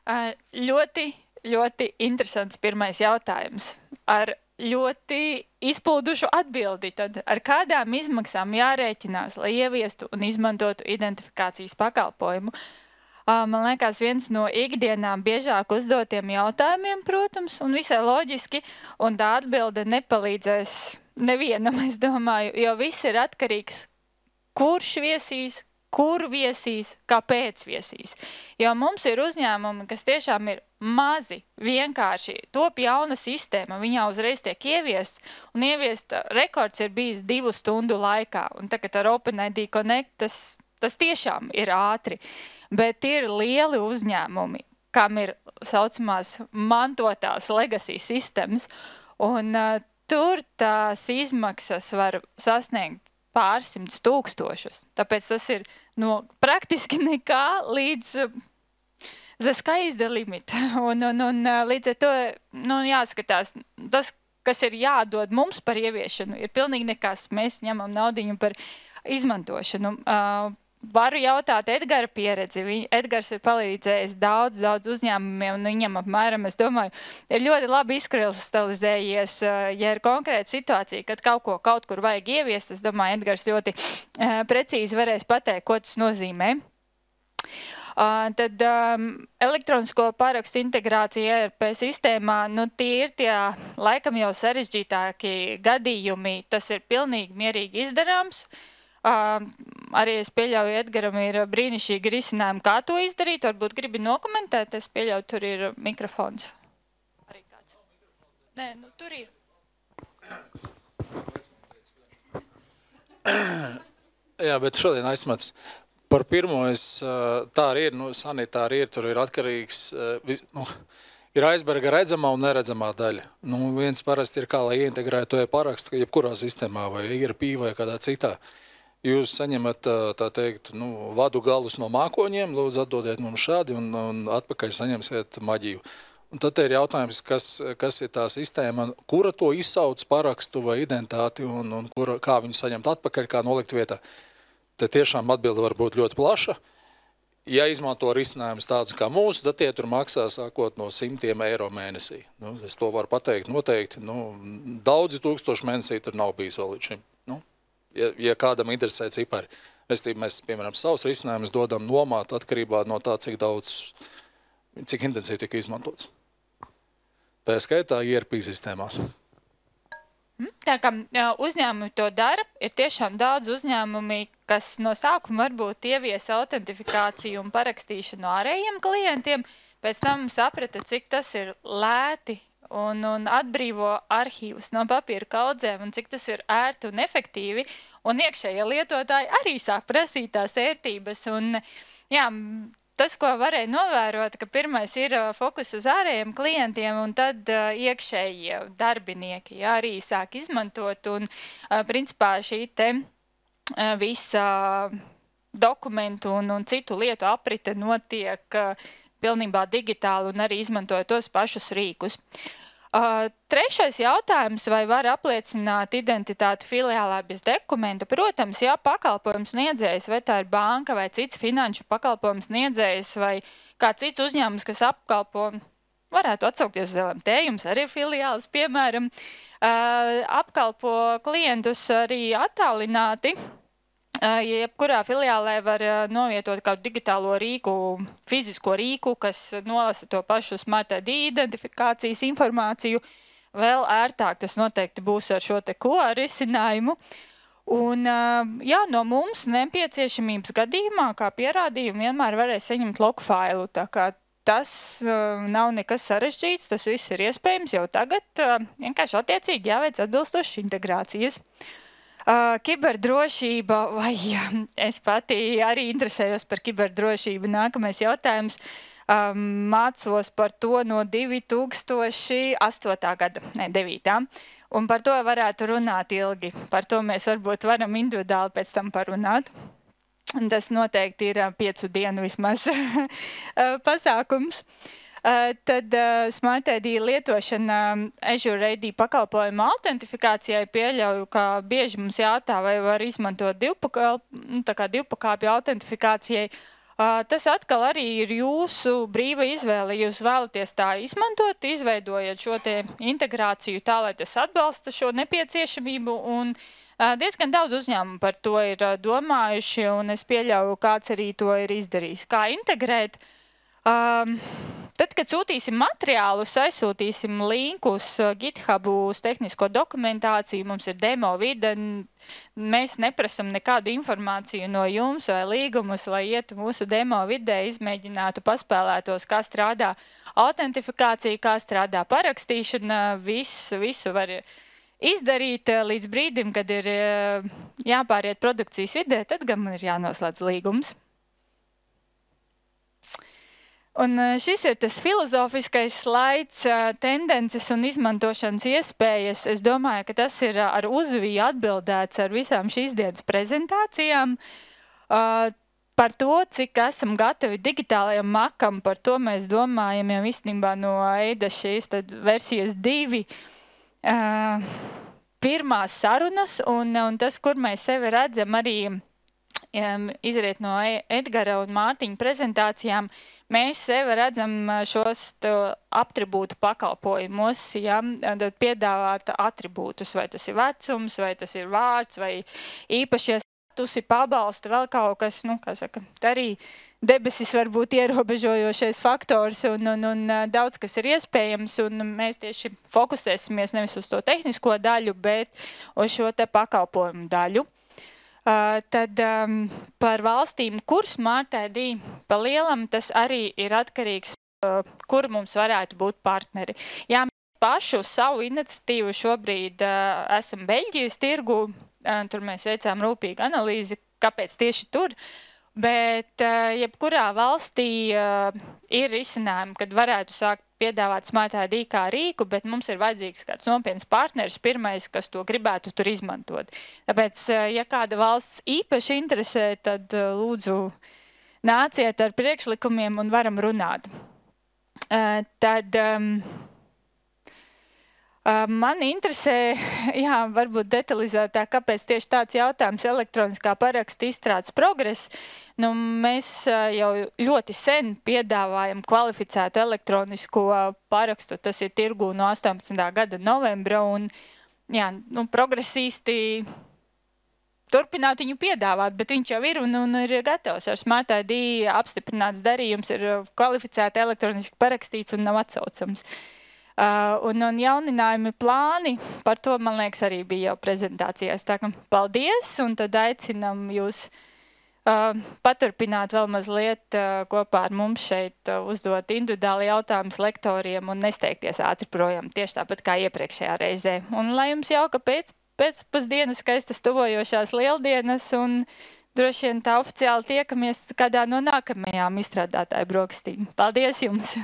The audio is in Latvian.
Ļoti, ļoti interesants pirmais jautājums. Ar ļoti izplūdušu atbildi. Tad ar kādām izmaksām jārēķinās, lai ieviestu un izmantotu identifikācijas pakalpojumu? Man liekas, viens no ikdienām biežāk uzdotiem jautājumiem, protams, un visai loģiski, un tā atbilde nepalīdzēs nevienam, es domāju, jo viss ir atkarīgs, kurš viesīs, kur viesīs, kāpēc viesīs. Jo mums ir uzņēmumi, kas tiešām ir mazi, vienkārši top jauna sistēma, viņā uzreiz tiek ieviests, un ieviest rekords ir bijis 2 stundu laikā, un tagad ar OpenID Connect tas tiešām ir ātri, bet ir lieli uzņēmumi, kam ir saucamās mantotās legacy sistēmas, un tur tās izmaksas var sasniegt pārsimtus tūkstošus. Tāpēc tas ir no praktiski nekā līdz the sky is the limit. Un līdz ar to jāskatās, tas, kas ir jādod mums par ieviešanu, ir pilnīgi nekas. Mēs ņemam naudiņu par izmantošanu. Varu jautāt Edgara pieredzi. Edgars ir palīdzējis daudz uzņēmumiem, un viņam apmēram, es domāju, ir ļoti labi izkristalizējies, ja ir konkrēta situācija, kad kaut kur vajag ieviest. Es domāju, Edgars ļoti precīzi varēs pateikt, ko tas nozīmē. Tad elektronisko parakstu integrācija ERP sistēmā, tie ir tie laikam jau sarežģītāki gadījumi. Tas ir pilnīgi mierīgi izdarāms. Arī es pieļauju, Edgaram ir brīnišķīgi risinājumi, kā to izdarīt. Varbūt gribi nokomentēt, es pieļauju, tur ir mikrofons. Arī kāds. Nē, tur ir. Jā, bet šodien aizmats. Par pirmo tā arī ir, sanitāri ir, tur ir atkarīgs, ir aizberga redzamā un neredzamā daļa. Viens parasti ir kā, lai ieintegrētu parakstu, jebkurā sistēmā vai ERP vai kādā citā. Jūs saņemat, tā teikt, vadu galus no mākoņiem, lūdzu atdodiet mums šādi un atpakaļ saņemsiet maģiju. Un tad ir jautājums, kas ir tā sistēma, kura to izsauc parakstu vai identitāti un kā viņu saņemt atpakaļ, kā nolikt vietā. Te tiešām atbilde var būt ļoti plaša. Ja izmanto risinājumus tādus kā mūsu, tad tie tur maksā sākot no 100 eiro mēnesī. Es to varu pateikt noteikti. Daudzi tūkstoši mēnesī tur nav bijis vēl līdz šim. Ja kādam interesē cipari. Mēs, piemēram, savus risinājumus dodam nomāt atkarībā no tā, cik intensīvi tika izmantots. Tā skaitā ERP sistēmās. Tā kā uzņēmumi to dara, ir tiešām daudz uzņēmumi, kas no sākuma varbūt ievies autentifikāciju un parakstīšanu ārējiem klientiem, pēc tam saprata, cik tas ir lēti un atbrīvo arhīvus no papīra kaudzēm un cik tas ir ērti un efektīvi, un iekšējie lietotāji arī sāk prasīt tās ērtības. Un, jā, tas, ko varēja novērot, ka pirmais ir fokus uz ārējiem klientiem, un tad iekšējie darbinieki arī sāk izmantot, un principā šī te visa dokumentu un citu lietu aprite notiek pilnībā digitāli un arī izmantoja tos pašus rīkus. Trešais jautājums, vai var apliecināt identitāti filiālā bez dokumenta? Protams, ja pakalpojums sniedzējs, vai tā ir banka vai cits finanšu pakalpojums sniedzējs vai kā cits uzņēmums, kas apkalpo, varētu atsaukties uz LMT, jums arī filiāls, piemēram, apkalpo klientus arī attālināti. Jebkurā filiālē var novietot kādu digitālo rīku, fizisko rīku, kas nolasa to pašu Smart ID identifikācijas informāciju. Vēl ērtāk tas noteikti būs ar šo te QR risinājumu. Un, jā, no mums nepieciešamības gadījumā, kā pierādījumu, vienmēr varēs saņemt log failu. Tā kā tas nav nekas sarežģīts, tas viss ir iespējams jau tagad. Vienkārši attiecīgi jāveic atbilstošas integrācijas. Kiberdrošība, vai es pati arī interesējos par kiberdrošību. Nākamais jautājums. Mācos par to no 2008. gada, ne 9. Un par to varētu runāt ilgi. Par to mēs varbūt varam individuāli pēc tam parunāt. Tas noteikti ir 5 dienu vismaz pasākums. Tad Smart ID lietošana Azure ID pakalpojuma autentifikācijai pieļauju, ka bieži mums jātā, vai var izmantot divpakāpju autentifikācijai. Tas atkal arī ir jūsu brīva izvēle. Jūs vēlaties tā izmantot, izveidojot šo te integrāciju tā, lai tas atbalsta šo nepieciešamību. Un diezgan daudz uzņēmumu par to ir domājuši, un es pieļauju, kāds arī to ir izdarījis. Kā integrēt? Tad, kad sūtīsim materiālus, aizsūtīsim linkus GitHub uz tehnisko dokumentāciju, mums ir demo vide, mēs neprasam nekādu informāciju no jums vai līgumus, lai ietu mūsu demo vidē, izmēģinātu, paspēlētos, kā strādā autentifikācija, kā strādā parakstīšana, visu var izdarīt līdz brīdim, kad ir jāpāriet produkcijas vidē, tad gan ir jānoslēdz līgums. Un šis ir tas filozofiskais slaids, tendences un izmantošanas iespējas. Es domāju, ka tas ir ar uzviju atbildēts ar visām šīs dienas prezentācijām. Par to, cik esam gatavi digitālajam makam, par to mēs domājam jau īstenībā no EIDA šīs versijas 2 pirmās sarunas, un tas, kur mēs sevi redzam arī izriet no Edgara un Mārtiņa prezentācijām, mēs sevi redzam šos atribūtu pakalpojumos, ja, piedāvāt atribūtus, vai tas ir vecums, vai tas ir vārds, vai īpašie statusi, pabalsta, vēl kaut kas, nu, kā saka, arī debesis var būt ierobežojošais faktors un daudz, kas ir iespējams, un mēs tieši fokusēsimies nevis uz to tehnisko daļu, bet uz šo te pakalpojumu daļu. Tad par valstīm, kur Smart ID pa lielam, tas arī ir atkarīgs, kur mums varētu būt partneri. Jā, mēs pašu savu iniciatīvu šobrīd esam Beļģijas tirgu, tur mēs veicām rūpīgu analīzi, kāpēc tieši tur, bet jebkurā valstī ir risinājumi, kad varētu sākt piedāvāt Smart ID kā rīku, bet mums ir vajadzīgs kāds nopietns partneris pirmais, kas to gribētu tur izmantot. Tāpēc, ja kāda valsts īpaši interesē, tad lūdzu nāciet ar priekšlikumiem un varam runāt. Tad man interesē, jā, varbūt detalizētāk, kāpēc tieši tāds jautājums elektroniskā paraksta izstrādes progress. Nu, mēs jau ļoti sen piedāvājam kvalificētu elektronisko parakstu, tas ir tirgū no 18. gada novembra, un jā, nu, progress īsti turpināt viņu piedāvāt, bet viņš jau ir un ir gatavs. Ar Smart ID apstiprināts darījums ir kvalificēti elektroniski parakstīts un nav atsaucams. Un jauninājumi plāni, par to, man liekas, arī bija jau prezentācijās. Tā kā paldies, un tad aicinam jūs paturpināt vēl mazliet kopā ar mums šeit, uzdot individuāli jautājumus lektoriem un nesteigties ātri projām, tieši tāpat kā iepriekšējā reizē. Un lai jums jauka pēcpusdienas skaistas tuvojošās lieldienas, un droši vien tā oficiāli tiekamies kādā no nākamajām izstrādātāju brokastīm. Paldies jums!